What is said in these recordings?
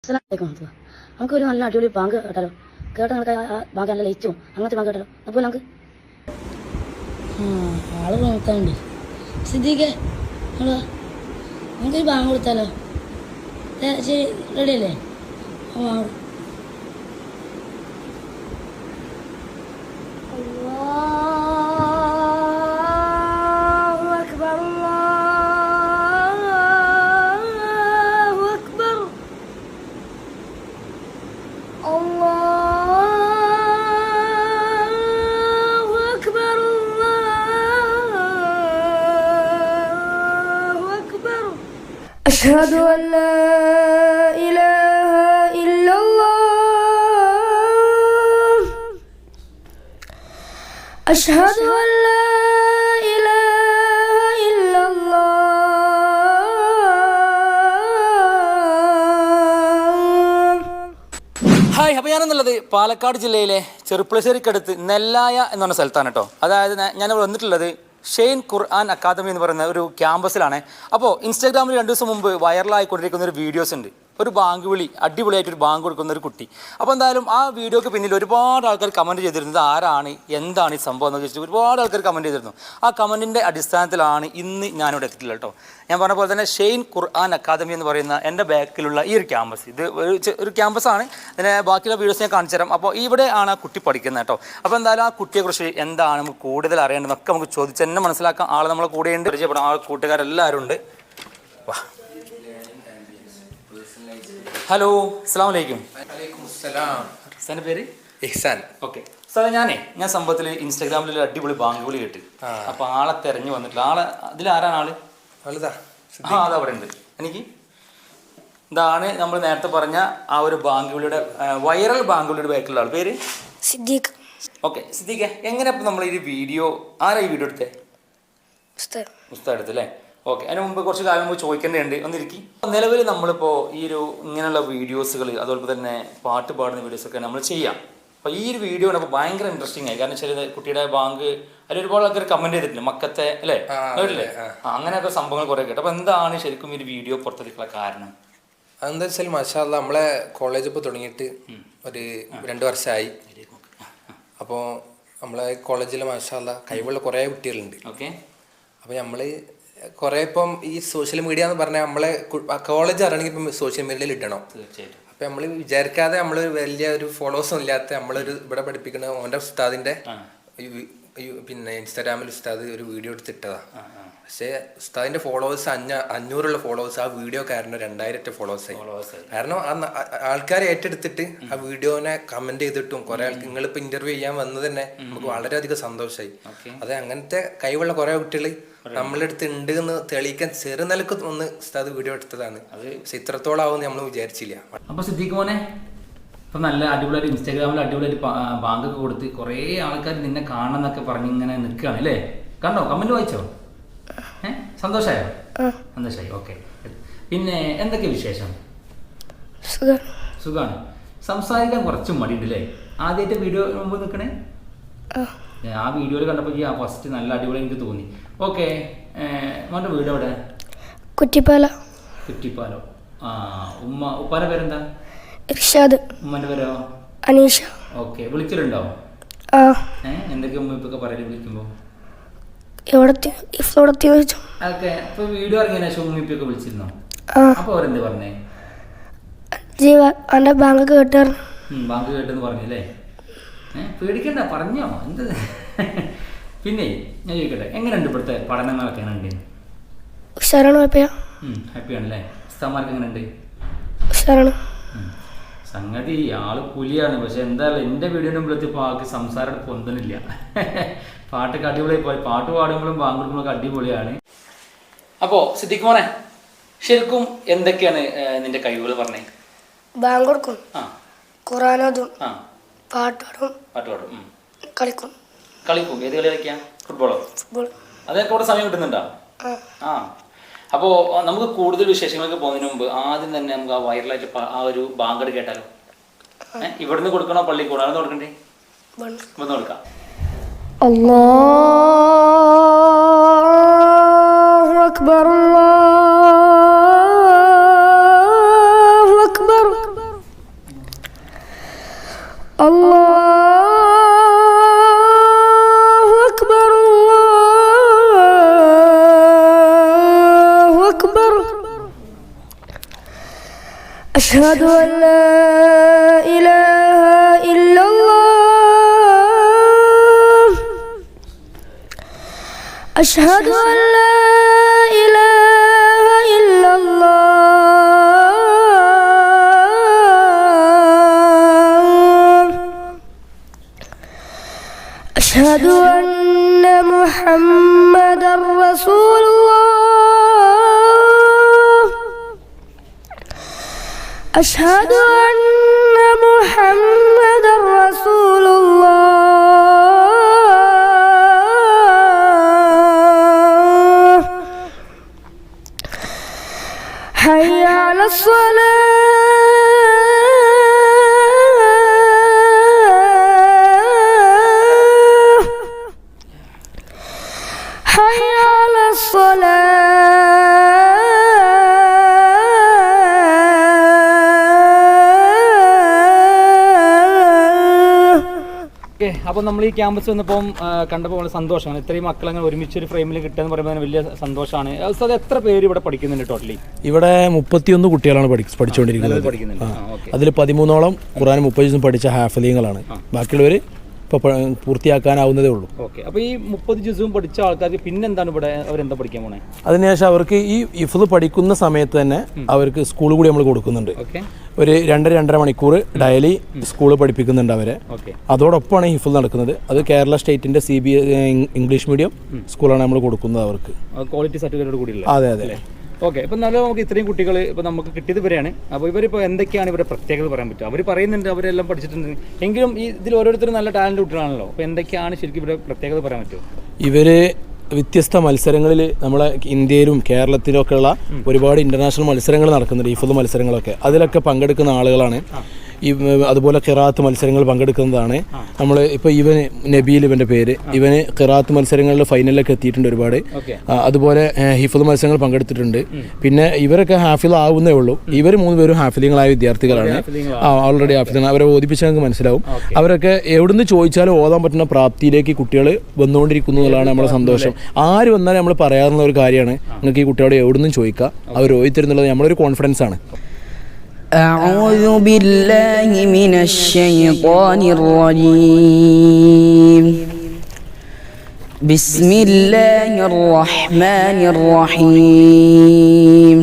അസ്സലാമലൈക്കും നമുക്കൊരു നല്ല അടിപൊളി ബാങ്ക് കേട്ടാലോ. കേട്ടാൽ നമുക്ക് ആ ബാങ്ക് നല്ല ലയിച്ചും അങ്ങനത്തെ ബാങ്ക് കേട്ടാലോ. അതുപോലെ നമുക്ക് ആള് നോക്കാനുണ്ട്. സിദ്ദീഖേ നമുക്കൊരു ബാങ്ക് കൊടുത്താലോ. ശരി, റെഡി അല്ലേ? أشهد أن لا إله إلا الله أشهد أن لا إله إلا الله. ഹായ്, അപ്പോൾ ഞാനെന്നുള്ളത് പാലക്കാട് ജില്ലയിലെ ചെറുപ്പുളശ്ശേരിക്കടുത്ത് നെല്ലായ എന്ന് പറഞ്ഞ സ്ഥലത്താണ് കേട്ടോ. അതായത് ഞാൻ വന്നിട്ടുള്ളത് ഷെയ്ൻ ഖുർആൻ അക്കാദമി എന്ന് പറയുന്ന ഒരു ക്യാമ്പസിലാണ്. അപ്പോൾ ഇൻസ്റ്റാഗ്രാമിൽ 2 ദിവസം മുമ്പ് വൈറലായിക്കൊണ്ടിരിക്കുന്ന ഒരു വീഡിയോസ് ഉണ്ട്. ഒരു ബാങ്ക് വിളി, അടിപൊളിയായിട്ടൊരു ബാങ്ക് കൊടുക്കുന്ന ഒരു കുട്ടി. അപ്പോൾ എന്തായാലും ആ വീഡിയോക്ക് പിന്നിൽ ഒരുപാട് ആൾക്കാർ കമൻറ്റ് ചെയ്തിരുന്നത് ആരാണ്, എന്താണ് ഈ സംഭവം എന്ന് ചോദിച്ചിട്ട് ഒരുപാട് ആൾക്കാർ കമൻറ്റ് ചെയ്തിരുന്നു. ആ കമൻറ്റിൻ്റെ അടിസ്ഥാനത്തിലാണ് ഇന്ന് ഞാനിവിടെ എത്തിയിട്ടുള്ളത് കേട്ടോ. ഞാൻ പറഞ്ഞ പോലെ തന്നെ ഷെയ്ൻ ഖുർആൻ അക്കാദമി എന്ന് പറയുന്ന എൻ്റെ ബാക്കിലുള്ള ഈ ഒരു ക്യാമ്പസ്, ഇത് ഒരു ക്യാമ്പസാണ്. ഇതിനെ ബാക്കിയുള്ള വീഡിയോസ് ഞാൻ കാണിച്ചു തരാം. അപ്പോൾ ഇവിടെ ആണ് ആ കുട്ടി പഠിക്കുന്നത് കേട്ടോ. അപ്പോൾ എന്തായാലും ആ കുട്ടിയെക്കുറിച്ച് എന്താണ് നമുക്ക് കൂടുതൽ അറിയേണ്ടതെന്നൊക്കെ നമുക്ക് ചോദിച്ച് തന്നെ മനസ്സിലാക്കാം. ആൾ നമ്മളെ കൂടെയുണ്ട്, പരിചയപ്പെടാം. ആ കൂട്ടുകാരെല്ലാവരും ഉണ്ട്. വാ. ഹലോ, അസ്സലാമു അലൈക്കും. സാറിൻ്റെ പേര്? ഇഹ്സാൻ. ഓക്കെ സാറേ, ഞാൻ സംഭവത്തിൽ ഇൻസ്റ്റാഗ്രാമിൽ ഒരു അടിപൊളി ബാങ്ക് വിളി കേട്ട്. അപ്പോൾ ആളെ തിരഞ്ഞു വന്നിട്ടില്ല. ആളെ അതിലാരാണ് ആള്? അതവിടെ ഉണ്ട്. എനിക്ക് ഇതാണ് നമ്മൾ നേരത്തെ പറഞ്ഞ ആ ഒരു ബാങ്ക് വിളിയുടെ വൈറൽ ബാങ്ക് വിളിയുടെ ബാക്കിലുള്ള ആൾ. പേര് സിദ്ദീഖ്. ഓക്കെ സിദ്ദീഖ്, എങ്ങനെ ഇപ്പം നമ്മൾ ഈ വീഡിയോ ആരാ ഈ വീഡിയോ എടുത്തേ? ഉസ്താദ് എടുത്തല്ലേ? ഓക്കെ, അതിന് മുമ്പ് കുറച്ച് കാലം മുമ്പ് ചോദിക്കേണ്ടതുണ്ട്, ഒന്നിരിക്കും. നിലവിൽ നമ്മളിപ്പോൾ ഈ ഒരു ഇങ്ങനെയുള്ള വീഡിയോസുകൾ, അതുപോലെ തന്നെ പാട്ട് പാടുന്ന വീഡിയോസൊക്കെ നമ്മൾ ചെയ്യാം. അപ്പോൾ ഈ ഒരു വീഡിയോ അപ്പോൾ ഭയങ്കര ഇൻട്രസ്റ്റിംഗ് ആയി. കാരണം വെച്ചാൽ കുട്ടിയുടെ ബാങ്ക് അതിൽ ഒരുപാട് ആൾക്കാർ കമൻറ്റ് ചെയ്തിട്ടുണ്ട്, മക്കത്തെ അല്ലേ, കേട്ടില്ലേ? അങ്ങനെയൊക്കെ സംഭവങ്ങൾ കുറേ കേട്ടു. അപ്പോൾ എന്താണ് ശരിക്കും ഈ ഒരു വീഡിയോ പുറത്തേക്കുള്ള കാരണം? അതെന്താ വെച്ചാൽ മാഷാ അല്ലാ, നമ്മളെ കോളേജ് ഇപ്പോൾ തുടങ്ങിയിട്ട് ഒരു 2 വർഷമായി. അപ്പോൾ നമ്മളെ കോളേജിൽ മാഷാ അല്ലാ കഴിവുള്ള കുറേ കുട്ടികളുണ്ട്. ഓക്കെ, അപ്പോൾ നമ്മൾ കുറേ ഇപ്പം ഈ സോഷ്യൽ മീഡിയ എന്ന് പറഞ്ഞാൽ നമ്മളെ കോളേജ് അറിയണമെങ്കിൽ ഇപ്പം സോഷ്യൽ മീഡിയയിൽ ഇടണം. തീർച്ചയായിട്ടും. അപ്പം നമ്മൾ വിചാരിക്കാതെ നമ്മൾ വലിയ ഒരു ഫോളോവേഴ്സും ഇല്ലാത്ത നമ്മളൊരു ഇവിടെ പഠിപ്പിക്കുന്ന ഓൻ്റെ ഉസ്താദിൻ്റെ പിന്നെ ഇൻസ്റ്റാഗ്രാമിൽ ഉസ്താദ് ഒരു വീഡിയോ എടുത്തിട്ടതാണ്. പക്ഷേ ഉസ്താദിൻ്റെ ഫോളോവേഴ്സ് 500 ഫോളോവേഴ്സ് ആ വീഡിയോ കാരണം 2000 ഫോളോവേഴ്സായി. കാരണം ആൾക്കാരെ ഏറ്റെടുത്തിട്ട് ആ വീഡിയോനെ കമന്റ് ചെയ്തിട്ടും കുറെ ആൾക്ക് നിങ്ങളിപ്പോൾ ഇന്റർവ്യൂ ചെയ്യാൻ വന്നത് തന്നെ നമുക്ക് വളരെയധികം സന്തോഷമായി. അത് അങ്ങനത്തെ കഴിവുള്ള കുറെ കുട്ടികൾ നമ്മളെടുത്ത് ഉണ്ട് എന്ന് തെളിയിക്കാൻ ചെറുനിലക്ക് ഒന്ന് ഉസ്താദ് വീഡിയോ എടുത്തതാണ്. പക്ഷെ ഇത്രത്തോളം ആവുമെന്ന് നമ്മൾ വിചാരിച്ചില്ല. അപ്പോൾ സിദ്ദീഖ് മോനെ, ഇപ്പം നല്ല അടിപൊളിയായിട്ട് ഇൻസ്റ്റാഗ്രാമിൽ അടിപൊളിയായിട്ട് ബാങ്കൊക്കെ കൊടുത്ത് കുറേ ആൾക്കാർ നിന്നെ കാണണം എന്നൊക്കെ പറഞ്ഞ് ഇങ്ങനെ നിൽക്കുകയാണ് അല്ലേ? കണ്ടോ, കമന്റ് വായിച്ചോ? സന്തോഷമായോ? സന്തോഷമായി. ഓക്കെ, പിന്നെ എന്തൊക്കെ വിശേഷം? സുഖമാണ്. സംസാരിക്കാൻ കുറച്ച് മടിയുണ്ട് അല്ലേ? ആദ്യമായിട്ട് വീഡിയോ മുമ്പ് നിൽക്കണേ. ആ വീഡിയോയിൽ കണ്ടപ്പോൾ ഈ ഫസ്റ്റ് നല്ല അടിപൊളി എനിക്ക് തോന്നി. ഓക്കെ, മോൻ്റെ വീട് എവിടെ? കുറ്റിപ്പാലോ. ഉപ്പാൻ്റെ പേരെന്താ? ഇർഷാദ്. ഉമ്മൻ്റെ പേരോ? അനീഷ. ഓക്കെ, വിളിക്കലുണ്ടോ? എന്തൊക്കെ ഉമ്മ ഇപ്പൊക്കെ പറയല് വിളിക്കുമ്പോൾ? ഓക്കെ, ഇപ്പൊ വീഡിയോ ഇറങ്ങിയ ശേഷം ഉമ്മ ഇപ്പൊക്കെ വിളിച്ചിരുന്നോ? അപ്പൊ അവരെന്ത് പറഞ്ഞേ? ബാങ്ക് കേട്ടെന്ന് പറഞ്ഞല്ലേ? പേടിക്കണ്ട, പറഞ്ഞോ. എന്ത് പിന്നെ ഞാൻ ചോദിക്കട്ടെ, എങ്ങനെയുണ്ട് ഇപ്പോഴത്തെ പഠനങ്ങളൊക്കെ? എങ്ങനെയുണ്ട്? ഹാപ്പിയാണല്ലേ? ഉസ്താദ്മാർക്ക് എങ്ങനെയുണ്ട്? സംഗതി ആള് പുലിയാണ്. പക്ഷെ എന്തായാലും എൻ്റെ വീഡിയോൻ്റെ മുമ്പിലെത്തിയപ്പോൾ ആൾക്ക് സംസാരം പൊന്തണില്ല. പാട്ടൊക്കെ അടിപൊളിയായി പോയി. പാട്ട് പാടുമ്പോഴും ബാങ്ക് കൊടുക്കുമ്പോഴൊക്കെ അടിപൊളിയാണ്. അപ്പോൾ സിദ്ദീഖ് മോനെ, ശരിക്കും എന്തൊക്കെയാണ് നിന്റെ കഴിവുകൾ പറഞ്ഞേ? ബാങ്ക് കൊടുക്കും, ഖുർആൻ ഓതും, പാട്ട് പാടും, കളിക്കും. ഏത് കളി കളിക്കാം? ഫുട്ബോളോ? അതൊക്കെ ഇവിടെ സമയം കിട്ടുന്നുണ്ടോ? അപ്പോൾ നമുക്ക് കൂടുതൽ വിശേഷങ്ങൾക്ക് പോകുന്നതിന് മുമ്പ് ആദ്യം തന്നെ നമുക്ക് ആ വൈറലായിട്ട് ആ ഒരു ബാങ്ക് കേട്ടാലോ? ഇവിടുന്ന് കൊടുക്കണോ പള്ളിയിൽ കൂടാതെ കൊടുക്കണ്ടേ? ഇവിടുന്ന് കൊടുക്കാം. അല്ലാഹു അക്ബർ, അല്ലാഹു അക്ബർ. الله أكبر الله أكبر أشهد أن لا إله إلا الله أشهد أن لا إله إلا الله أشهد أن محمدا رسول الله أشهد أن محمدا رسول الله حي على الصلاة حي على ഓക്കെ, അപ്പോൾ നമ്മൾ ഈ ക്യാമ്പസ് വന്നപ്പോൾ കണ്ടപ്പോൾ വളരെ സന്തോഷമാണ്. ഇത്രയും മക്കളങ്ങനെ ഒരുമിച്ചൊരു ഫ്രെയിമിൽ കിട്ടുക എന്ന് പറയുമ്പോൾ വലിയ സന്തോഷമാണ്. അത് എത്ര പേര് ഇവിടെ പഠിക്കുന്നുണ്ട് ടോട്ടലി? ഇവിടെ 31 കുട്ടികളാണ് പഠിച്ചുകൊണ്ടിരിക്കുന്നത്. അതിൽ 13ഓളം ഖുർആൻ 30 ദിവസം പഠിച്ച ഹാഫലീങ്ങളാണ്. ബാക്കിയുള്ളവർ ഇപ്പോൾ പൂർത്തിയാക്കാനാവുന്നതേ ഉള്ളൂ. ഓക്കെ, അപ്പോൾ ഈ 30 ദിവസവും പഠിച്ച ആൾക്കാർക്ക് പിന്നെന്താണ് ഇവിടെ അവരെന്താ പഠിക്കാൻ പോണേ? അതിനുശേഷം അവർക്ക് ഈ ഇഫ്ള് പഠിക്കുന്ന സമയത്ത് തന്നെ അവർക്ക് സ്കൂൾ കൂടി നമ്മൾ കൊടുക്കുന്നുണ്ട്. ഒരു 2-2.5 മണിക്കൂർ ഡെയിലി സ്കൂൾ പഠിപ്പിക്കുന്നുണ്ട് അവരെ. അതോടൊപ്പമാണ് ഹിഫ്ള് നടക്കുന്നത്. അത് കേരള സ്റ്റേറ്റിന്റെ ഇംഗ്ലീഷ് മീഡിയം സ്കൂളാണ് നമ്മൾ കൊടുക്കുന്നത് അവർക്ക്. ക്വാളിറ്റി സർട്ടിഫിക്കറ്റോട് കൂടി. അതെ അതെ. ഓക്കെ, ഇപ്പം നല്ല നമുക്ക് ഇത്രയും കുട്ടികൾ ഇപ്പോൾ നമുക്ക് കിട്ടിയത് ഇവരെയാണ്. അപ്പോൾ ഇവരിപ്പോൾ എന്തൊക്കെയാണ് ഇവരുടെ പ്രത്യേകത പറയാൻ പറ്റുക? അവർ പറയുന്നുണ്ട് അവരെല്ലാം പഠിച്ചിട്ടുണ്ട്, എങ്കിലും ഈ ഇതിൽ ഓരോരുത്തരും നല്ല ടാലൻറ്റ് കുട്ടികളാണല്ലോ. അപ്പോൾ എന്തൊക്കെയാണ് ശരിക്കും ഇവരുടെ പ്രത്യേകത പറയാൻ പറ്റുമോ? ഇവർ വ്യത്യസ്ത മത്സരങ്ങളിൽ നമ്മളെ ഇന്ത്യയിലും കേരളത്തിലും ഒക്കെയുള്ള ഒരുപാട് ഇന്റർനാഷണൽ മത്സരങ്ങൾ നടക്കുന്നുണ്ട്. ഹിഫ്ള് മത്സരങ്ങളൊക്കെ അതിലൊക്കെ പങ്കെടുക്കുന്ന ആളുകളാണ്. അതുപോലെ ഖിറാത്ത് മത്സരങ്ങൾ പങ്കെടുക്കുന്നതാണ്. നമ്മൾ ഇപ്പോൾ ഇവന് നബീൽ ഇവൻ്റെ പേര്, ഇവന് ഖിറാത്ത് മത്സരങ്ങളിൽ ഫൈനലിലൊക്കെ എത്തിയിട്ടുണ്ട് ഒരുപാട്. അതുപോലെ ഹിഫ്ള് മത്സരങ്ങൾ പങ്കെടുത്തിട്ടുണ്ട്. പിന്നെ ഇവരൊക്കെ ഹാഫിൾ ആവുന്നേ ഉള്ളൂ. ഇവർ 3 പേരും ഹാഫിലിങ്ങളായ വിദ്യാർത്ഥികളാണ്. ഓൾറെഡി ഹാഫിലിങ്ങൾ. അവരെ ഓദിപ്പിച്ചാൽ നിങ്ങൾക്ക് മനസ്സിലാവും. അവരൊക്കെ എവിടുന്ന് ചോദിച്ചാലും ഓതാൻ പറ്റുന്ന പ്രാപ്തിയിലേക്ക് കുട്ടികൾ വന്നുകൊണ്ടിരിക്കുന്നു എന്നുള്ളതാണ് നമ്മുടെ സന്തോഷം. ആര് വന്നാലും നമ്മൾ പറയാറുള്ള ഒരു കാര്യമാണ്, നിങ്ങൾക്ക് ഈ കുട്ടികളോട് എവിടുന്നും ചോദിക്കുക, അവർ ഓതിത്തരുന്നുള്ളത് നമ്മളൊരു കോൺഫിഡൻസ് ആണ്. أعوذ بالله من الشيطان الرجيم بسم الله الرحمن الرحيم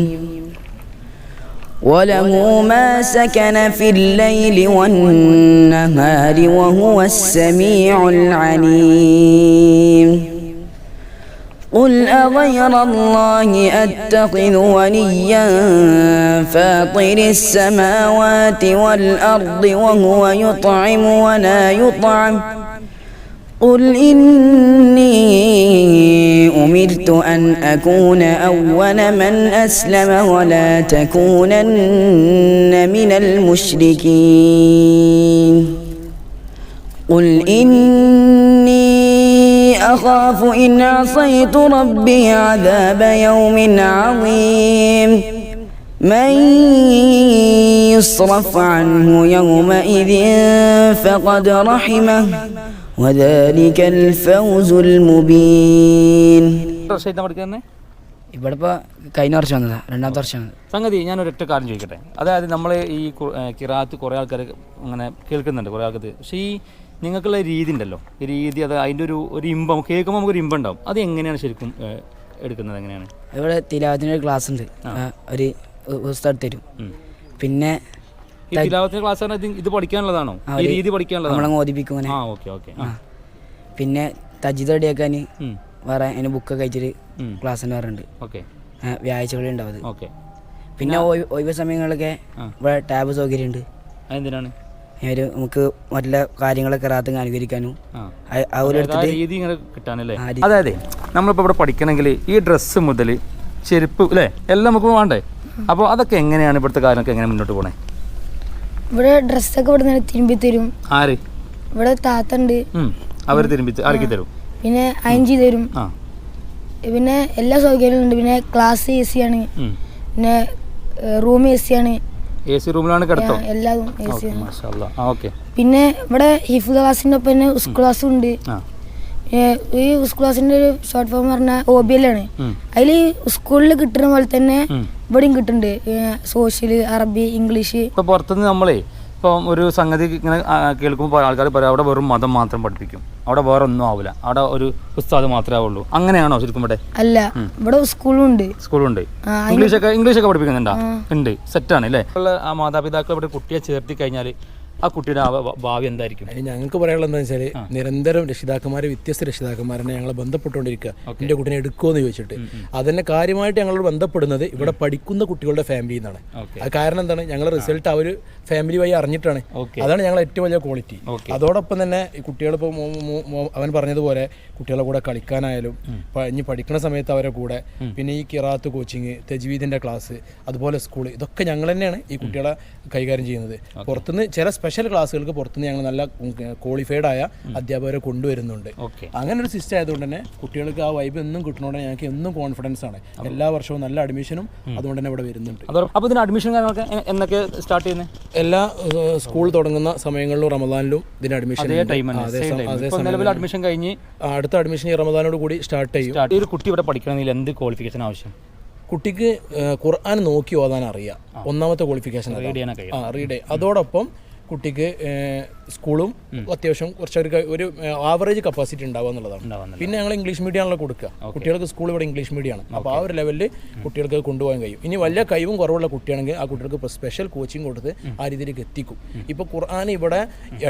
وله ما سكن في الليل والنهار وهو السميع العليم قل أغير الله أتخذ وليا فاطر السماوات والأرض وهو يطعم ولا يطعم قل إني أمرت أن أكون أول من أسلم ولا تكونن من المشركين قل إني أخاف إن عصيت ربي عذاب يوم عظيم من يصرف عنه يومئذ فقد رحمه وذلك الفوز المبين. ഇവിടെ ഇപ്പോൾ കഴിഞ്ഞ വർഷം വന്നതാണ്, 2ാമത്തെ വർഷമാണ്. സംഗതി ഞാനൊരൊറ്റ കാര്യം ചോദിക്കട്ടെ. അതായത് നമ്മൾ ഈ ഖിറാത്ത് കുറേ ആൾക്കാർ അങ്ങനെ കേൾക്കുന്നുണ്ട്, കുറേ ആൾക്കാർ. പക്ഷേ ഈ നിങ്ങൾക്കുള്ള രീതി ഉണ്ടല്ലോ, ഈ രീതി അത് അതിൻ്റെ ഒരു ഇമ്പം കേൾക്കുമ്പോൾ നമുക്കൊരു ഇമ്പം ഉണ്ടാവും. അത് എങ്ങനെയാണ് ശരിക്കും എടുക്കുന്നത്? എങ്ങനെയാണ്? ഇവിടെ തിലാവത്തിനൊരു ക്ലാസ് ഉണ്ട്, ഒരു പുസ്തകം തരും. പിന്നെ ഈ തിലാവത്തിന്റെ ക്ലാസ് ഇത് പഠിക്കാനുള്ളതാണോ? ഈ രീതി പഠിക്കാനുള്ളതാണോ? നമ്മളെ ഓദിപ്പിക്കും. പിന്നെ തജ്വീദ് റെഡിയാക്കാൻ വേറെ അതിന് ബുക്കൊക്കെ അയച്ചിട്ട് ക്ലാസ്സിന് വേറുണ്ട്. വ്യാഴ്ചകളിൽ ഉണ്ടാവും. പിന്നെ ഒഴിവ് സമയങ്ങളിലൊക്കെ ഇവിടെ ടാബ് സൗകര്യമുണ്ട്. അതെന്തിനാണ്? നമുക്ക് മറ്റുള്ള കാര്യങ്ങളൊക്കെ റാത്തും അനുകരിക്കാനും കിട്ടാനല്ലേ. അതായത് നമ്മളിപ്പോൾ ഇവിടെ പഠിക്കണമെങ്കിൽ ഈ ഡ്രസ്സ് മുതൽ ചെരുപ്പ് അല്ലേ എല്ലാം നമുക്ക് വേണ്ടേ? അപ്പോൾ അതൊക്കെ എങ്ങനെയാണ് ഇവിടുത്തെ കാര്യമൊക്കെ എങ്ങനെ മുന്നോട്ട് പോകണേ? ഇവിടെ ഡ്രസ്സൊക്കെ ഇവിടെ നിന്ന് തിരുമ്പി തരും. ആര്? ഇവിടെ താത്തണ്ട്, അവർ തിരുമ്പി ആർക്കി തരും. പിന്നെ അയൺ ചെയ്ത് തരും. പിന്നെ എല്ലാ സൗകര്യങ്ങളും ഉണ്ട്. പിന്നെ ക്ലാസ് AC ആണ്, പിന്നെ റൂം AC ആണ്, AC റൂമിലാണ് കിടത്തോ? എല്ലാതും AC ഓക്കെ, ആണ്. മാഷാ അല്ലാ. ഓക്കെ. പിന്നെ ഇവിടെ ഹിഫ്ദ് ക്ലാസ്സിൻ്റെ ഒപ്പം തന്നെ സ്കൂൾ ക്ലാസ്സും ഉണ്ട്. ഈ സ്കൂൾ ക്ലാസ്സിൻ്റെ ഒരു ഷോർട്ട് ഫോം പറഞ്ഞാൽ OBL ആണ്. അതിൽ സ്കൂളിൽ കിട്ടുന്ന പോലെ തന്നെ ഇവിടെയും കിട്ടുന്നുണ്ട്. സോഷ്യൽ, അറബി, ഇംഗ്ലീഷ്. ഇപ്പോൾ പുറത്തുനിന്ന് നമ്മളേ ഇപ്പം ഒരു സംഗതി ഇങ്ങനെ കേൾക്കുമ്പോൾ ആൾക്കാർ പറയും അവിടെ വെറും മതം മാത്രം പഠിപ്പിക്കും, അവിടെ വേറെ ഒന്നും ആവില്ല, അവിടെ ഒരു ഉസ്താദ് മാത്രമേ ആവുള്ളൂ. അങ്ങനെയാണോ ശരിക്കും ഇവിടെ? അല്ല, ഇവിടെ സ്കൂളും ഉണ്ട്. സ്കൂളുണ്ട്. ഇംഗ്ലീഷൊക്കെ പഠിപ്പിക്കുന്നുണ്ടോ? ഉണ്ട്. സെറ്റാണ് അല്ലേ? ആ മാതാപിതാക്കൾ ഇവിടെ കുട്ടിയെ ചേർത്തി കഴിഞ്ഞാൽ ആ കുട്ടിയുടെ ഭാവി എന്തായിരിക്കും? ഞങ്ങൾക്ക് പറയാനുള്ളത് എന്താണെന്ന് വെച്ചാൽ നിരന്തരം വ്യത്യസ്ത രക്ഷിതാക്കന്മാരെ ഞങ്ങളെ ബന്ധപ്പെട്ടുകൊണ്ടിരിക്കുക, എൻ്റെ കുട്ടീനെ എടുക്കുമെന്ന് ചോദിച്ചിട്ട്. അതന്നെ കാര്യമായിട്ട് ഞങ്ങളോട് ബന്ധപ്പെടുന്നത് ഇവിടെ പഠിക്കുന്ന കുട്ടികളുടെ ഫാമിലിയിൽ നിന്നാണ്. അത് കാരണം എന്താണ്, ഞങ്ങളുടെ റിസൾട്ട് അവർ ഫാമിലി വഴി അറിഞ്ഞിട്ടാണ്. അതാണ് ഞങ്ങൾ ഏറ്റവും വലിയ ക്വാളിറ്റി. അതോടൊപ്പം തന്നെ ഈ കുട്ടികളിപ്പോൾ അവൻ പറഞ്ഞതുപോലെ കുട്ടികളെ കൂടെ കളിക്കാനായാലും ഇനി പഠിക്കുന്ന സമയത്ത് അവരെ കൂടെ, പിന്നെ ഈ ഖിറാഅത്ത് കോച്ചിങ്, തജ്വീദിൻ്റെ ക്ലാസ്, അതുപോലെ സ്കൂൾ, ഇതൊക്കെ ഞങ്ങൾ തന്നെയാണ് ഈ കുട്ടികളെ കൈകാര്യം ചെയ്യുന്നത്. പുറത്തുനിന്ന് ചില സ്പെഷ്യൽ ക്ലാസ്സുകൾക്ക് പുറത്തുനിന്ന് ഞങ്ങൾ നല്ല ക്വാളിഫൈഡ് ആയ അധ്യാപകരെ കൊണ്ടുവരുന്നുണ്ട്. അങ്ങനെ ഒരു സിസ്റ്റം ആയതുകൊണ്ട് തന്നെ കുട്ടികൾക്ക് ആ വൈബ് എന്നും കിട്ടുന്നതുകൊണ്ട് ഞങ്ങൾക്ക് എന്നും കോൺഫിഡൻസ് ആണ്. എല്ലാ വർഷവും നല്ല അഡ്മിഷനും അതുകൊണ്ട് തന്നെ ഇവിടെ വരുന്നുണ്ട്. അപ്പോൾ ഇതിന് അഡ്മിഷൻ കാര്യങ്ങളൊക്കെ എന്നൊക്കെ സ്റ്റാർട്ട് ചെയ്യുന്നത്? എല്ലാ സ്കൂൾ തുടങ്ങുന്ന സമയങ്ങളിലും റമദാനിലും ഇതിന് അഡ്മിഷൻ അഡ്മിഷൻ കഴിഞ്ഞ് അടുത്ത അഡ്മിഷൻ ഈ റമദാനോട് കൂടി സ്റ്റാർട്ട് ചെയ്യും. ഒരു കുട്ടി ഇവിടെ പഠിക്കണമെങ്കിൽ എന്ത് ക്വാളിഫിക്കേഷൻ ആവശ്യം? കുട്ടിക്ക് ഖുർആൻ നോക്കി ഓതാൻ അറിയാം, ഒന്നാമത്തെ ക്വാളിഫിക്കേഷൻ. റീഡ്. അതോടൊപ്പം കുട്ടിക്ക് സ്കൂളും അത്യാവശ്യം കുറച്ചൊരു ആവറേജ് കപ്പാസിറ്റി ഉണ്ടാവുക എന്നുള്ളതാണ്. പിന്നെ ഞങ്ങൾ ഇംഗ്ലീഷ് മീഡിയം ആണല്ലോ കൊടുക്കുക. കുട്ടികൾക്ക് സ്കൂൾ ഇവിടെ ഇംഗ്ലീഷ് മീഡിയമാണ്. അപ്പോൾ ആ ഒരു ലെവലിൽ കുട്ടികൾക്ക് കൊണ്ടുപോകാൻ കഴിയും. ഇനി വലിയ കഴിവും കുറവുള്ള കുട്ടിയാണെങ്കിൽ ആ കുട്ടികൾക്ക് സ്പെഷ്യൽ കോച്ചിങ് കൊടുത്ത് ആ രീതിയിലേക്ക് എത്തിക്കും. ഇപ്പോൾ ഖുർആൻ ഇവിടെ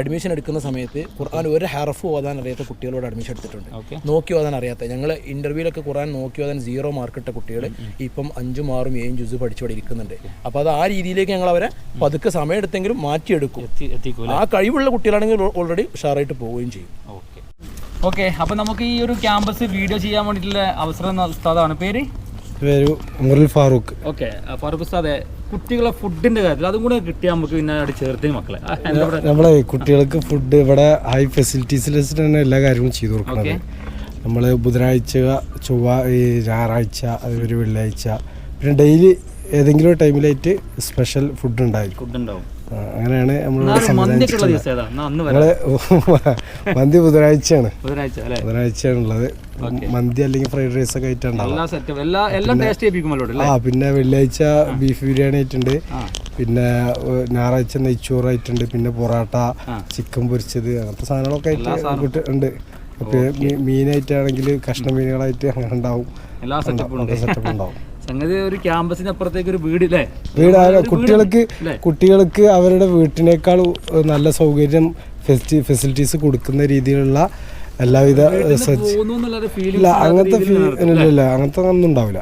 അഡ്മിഷൻ എടുക്കുന്ന സമയത്ത് ഖുർആൻ ഒരു ഹർഫ് ഓതാൻ അറിയാത്ത കുട്ടികളോട് അഡ്മിഷൻ എടുത്തിട്ടുണ്ട്. നോക്കി ഓതാൻ അറിയാത്ത, ഞങ്ങൾ ഇന്റർവ്യൂലൊക്കെ ഖുർആൻ നോക്കി ഓതാൻ 0 മാർക്ക് ഇട്ട കുട്ടികൾ ഇപ്പം 5, 6, 7 ജുസ് പഠിച്ചുവിടെ ഇരിക്കുന്നുണ്ട്. അപ്പോൾ അത് ആ രീതിയിലേക്ക് ഞങ്ങൾ അവരെ പതുക്കെ സമയം എടുത്തെങ്കിലും മാറ്റിയെടുക്കും. ആ കഴിവുള്ള കുട്ടികളാണെങ്കിൽ ഓൾറെഡി ഉഷാറായിട്ട് പോവുകയും ചെയ്യും. ഓക്കെ. അപ്പോൾ നമുക്ക് ഈ ഒരു ക്യാമ്പസ് വീഡിയോ ചെയ്യാൻ വേണ്ടിയിട്ടുള്ള അവസരം ഉസ്താദാണ്. പേര് ഉമറുൽ ഫാറൂഖ്. ഓക്കെ. ഫാറൂഖ് ഉസ്താദെ, കുട്ടികളെ ഫുഡിന്റെ കാര്യത്തിൽ അതും കൂടെ കിട്ടിയാൽ നമുക്ക് പിന്നെ അവിടെ ചേർത്ത് മക്കളെ നമ്മളെ കുട്ടികൾക്ക് ഫുഡ് ഇവിടെ ഹൈ ഫെസിലിറ്റീസിൽ വെച്ചിട്ട് തന്നെ എല്ലാ കാര്യങ്ങളും ചെയ്തു കൊടുക്കുന്നത്. നമ്മൾ ബുധനാഴ്ച, ഞായറാഴ്ച, അതുപോലെ വെള്ളിയാഴ്ച, പിന്നെ ഡെയിലി ഏതെങ്കിലും ഒരു ടൈമിലായിട്ട് സ്പെഷ്യൽ ഫുഡ് ഉണ്ടായിരിക്കും. അങ്ങനെയാണ് നമ്മളിവിടെ മന്തി ബുധനാഴ്ചയാണ് ഉള്ളത്. മന്തി അല്ലെങ്കിൽ ഫ്രൈഡ് റൈസ് ഒക്കെ ആയിട്ടാണ്. പിന്നെ വെള്ളിയാഴ്ച ബീഫ് ബിരിയാണി ആയിട്ടുണ്ട്, പിന്നെ ഞായറാഴ്ച നെയ്ച്ചോറായിട്ടുണ്ട്, പിന്നെ പൊറോട്ട, ചിക്കൻ പൊരിച്ചത്, അങ്ങനത്തെ സാധനങ്ങളൊക്കെ ആയിട്ട് ഉണ്ട്. മീനായിട്ടാണെങ്കിൽ കഷ്ണ മീനുകളായിട്ട് അങ്ങനെ ഉണ്ടാവും. സെറ്റപ്പ് ഉണ്ടാവും. ഒരു ക്യാമ്പസിന് അപ്പുറത്തേക്ക് ഒരു വീട് കുട്ടികൾക്ക് അവരുടെ വീട്ടിനേക്കാൾ നല്ല സൗകര്യം ഫെസിലിറ്റീസ് കൊടുക്കുന്ന രീതിയിലുള്ള എല്ലാവിധ അങ്ങനത്തെ ഒന്നും ഉണ്ടാവില്ല.